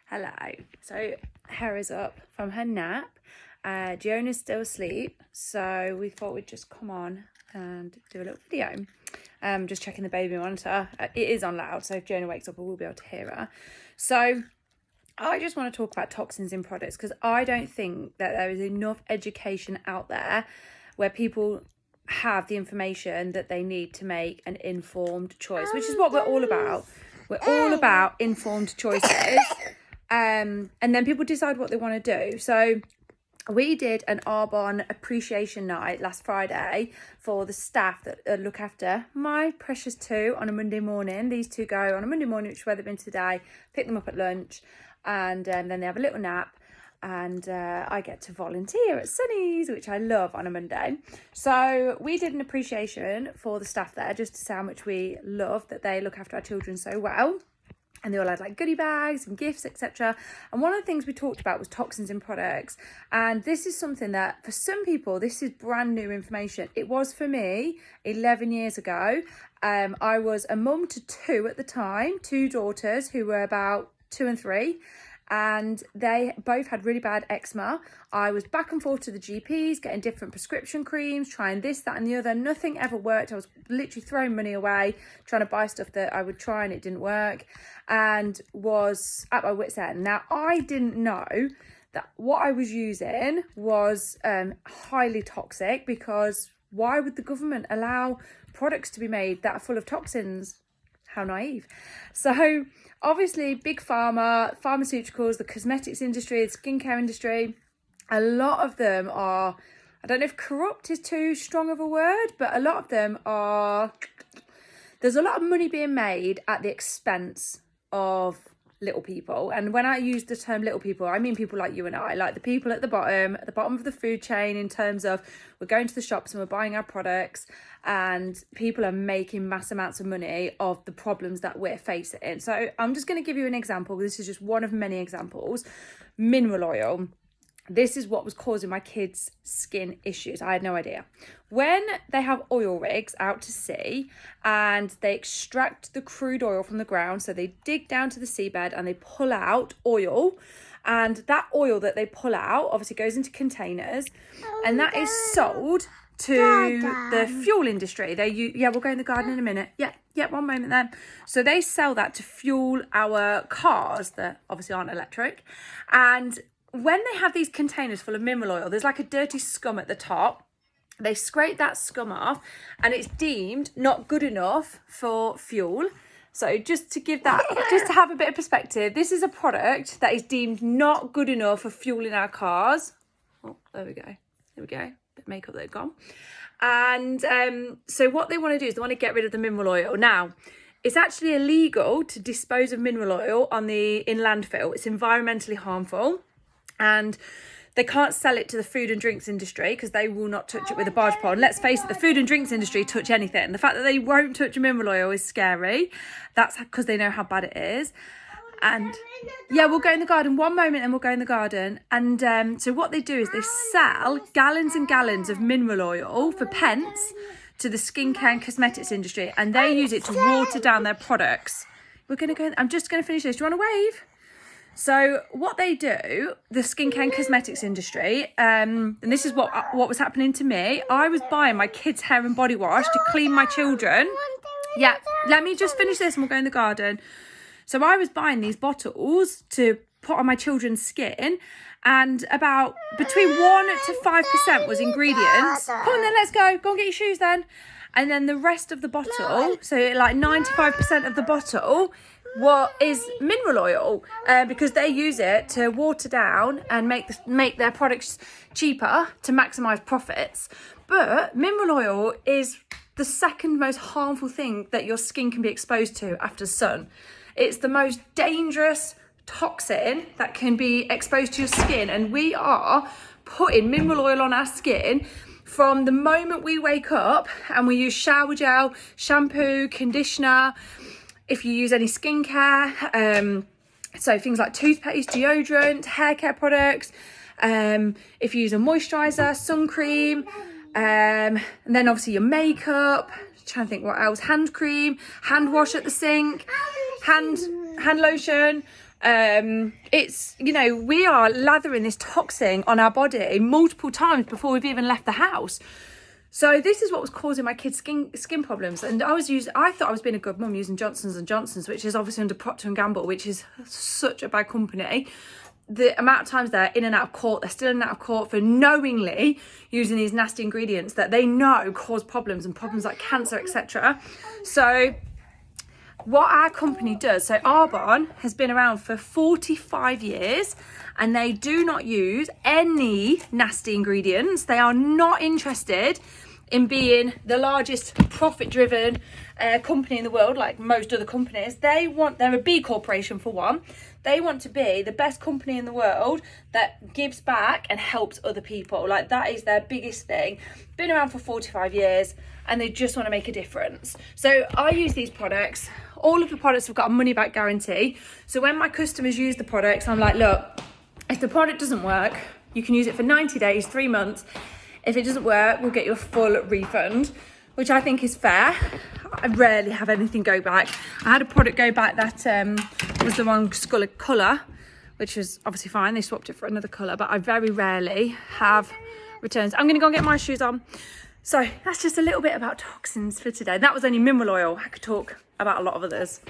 Hello. So Hera's up from her nap. Giona's still asleep, so we thought we'd just come on and do a little video. Just checking the baby monitor. It is on loud, so if Giona wakes up, I will be able to hear her. So I just want to talk about toxins in products because I don't think that there is enough education out there where people have the information that they need to make an informed choice, which is what we're all about. We're all about informed choices. And then people decide what they want to do. So we did an Arbonne appreciation night last Friday for the staff that look after my precious two on a Monday morning. These two go on a Monday morning, which is where they've been today, pick them up at lunch, and then they have a little nap. And I get to volunteer at Sunny's, which I love on a Monday. So we did an appreciation for the staff there, just to say how much we love that they look after our children so well. And they all had like goodie bags and gifts, etc. And one of the things we talked about was toxins in products. And this is something that for some people, this is brand new information. It was for me 11 years ago. I was a mum to two at the time, two daughters who were about 2 and 3. And they both had really bad eczema. I was back and forth to the GPs, getting different prescription creams, trying this, that and the other. Nothing ever worked. I was literally throwing money away, trying to buy stuff that I would try and it didn't work, and was at my wit's end. Now, I didn't know that what I was using was highly toxic, because why would the government allow products to be made that are full of toxins? How naive. So obviously big pharma, pharmaceuticals, the cosmetics industry, the skincare industry, a lot of them are, I don't know if corrupt is too strong of a word, but a lot of them are, there's a lot of money being made at the expense of little people. And when I use the term little people, I mean people like you and I, like the people at the bottom of the food chain, in terms of we're going to the shops and we're buying our products, and people are making mass amounts of money of the problems that we're facing. So I'm just going to give you an example. This is just one of many examples. Mineral oil. This is what was causing my kids' skin issues. I had no idea. When they have oil rigs out to sea and they extract the crude oil from the ground, so they dig down to the seabed and they pull out oil, and that oil that they pull out obviously goes into containers, and that is sold to the fuel industry. We'll go in the garden in a minute. Yeah, 1 moment then. So they sell that to fuel our cars that obviously aren't electric. And when they have these containers full of mineral oil, there's like a dirty scum at the top. They scrape that scum off and it's deemed not good enough for fuel. So just to have a bit of perspective, this is a product that is deemed not good enough for fueling our cars. Oh, there we go. Bit of makeup that had gone. And so what they want to do is they want to get rid of the mineral oil. Now, it's actually illegal to dispose of mineral oil in landfill. It's environmentally harmful. And they can't sell it to the food and drinks industry because they will not touch it with a barge pole. And let's face it, the food and drinks industry touch anything. The fact that they won't touch mineral oil is scary. That's because they know how bad it is. And yeah, we'll go in the garden. 1 moment and we'll go in the garden. And so what they do is they sell gallons and gallons of mineral oil for pence to the skincare and cosmetics industry. And they use it to water down their products. I'm just going to finish this. Do you want to wave? So what they do, the skincare and cosmetics industry, and this is what was happening to me. I was buying my kids' hair and body wash to clean my children. Yeah, let me just finish this and we'll go in the garden. So I was buying these bottles to put on my children's skin, and about between 1% to 5% was ingredients. Come on then, let's go. Go and get your shoes then. And then the rest of the bottle, so like 95% of the bottle, what is mineral oil, because they use it to water down and make their products cheaper to maximize profits. But mineral oil is the second most harmful thing that your skin can be exposed to after sun. It's the most dangerous toxin that can be exposed to your skin, and we are putting mineral oil on our skin from the moment we wake up, and we use shower gel, shampoo, conditioner. If you use any skincare, so things like toothpaste, deodorant, hair care products, if you use a moisturiser, sun cream, and then obviously your makeup, trying to think what else, hand cream, hand wash at the sink, hand lotion, It's, you know, we are lathering this toxin on our body multiple times before we've even left the house. So this is what was causing my kids' skin problems. And I thought I was being a good mum using Johnson's & Johnson's, which is obviously under Procter & Gamble, which is such a bad company. The amount of times they're in and out of court, they're still in and out of court for knowingly using these nasty ingredients that they know cause problems and problems like cancer, etc. So what our company does, so Arbonne has been around for 45 years and they do not use any nasty ingredients. They are not interested in being the largest profit-driven company in the world, like most other companies. They're a B corporation for one. They want to be the best company in the world that gives back and helps other people. Like, that is their biggest thing. Been around for 45 years and they just want to make a difference. So I use these products. All of the products have got a money back guarantee. So when my customers use the products, I'm like, look, if the product doesn't work, you can use it for 90 days, 3 months. If it doesn't work, we'll get you a full refund, which I think is fair. I rarely have anything go back. I had a product go back that was the wrong colour, which was obviously fine. They swapped it for another colour, but I very rarely have returns. I'm going to go and get my shoes on. So that's just a little bit about toxins for today. That was only mineral oil. I could talk about a lot of others.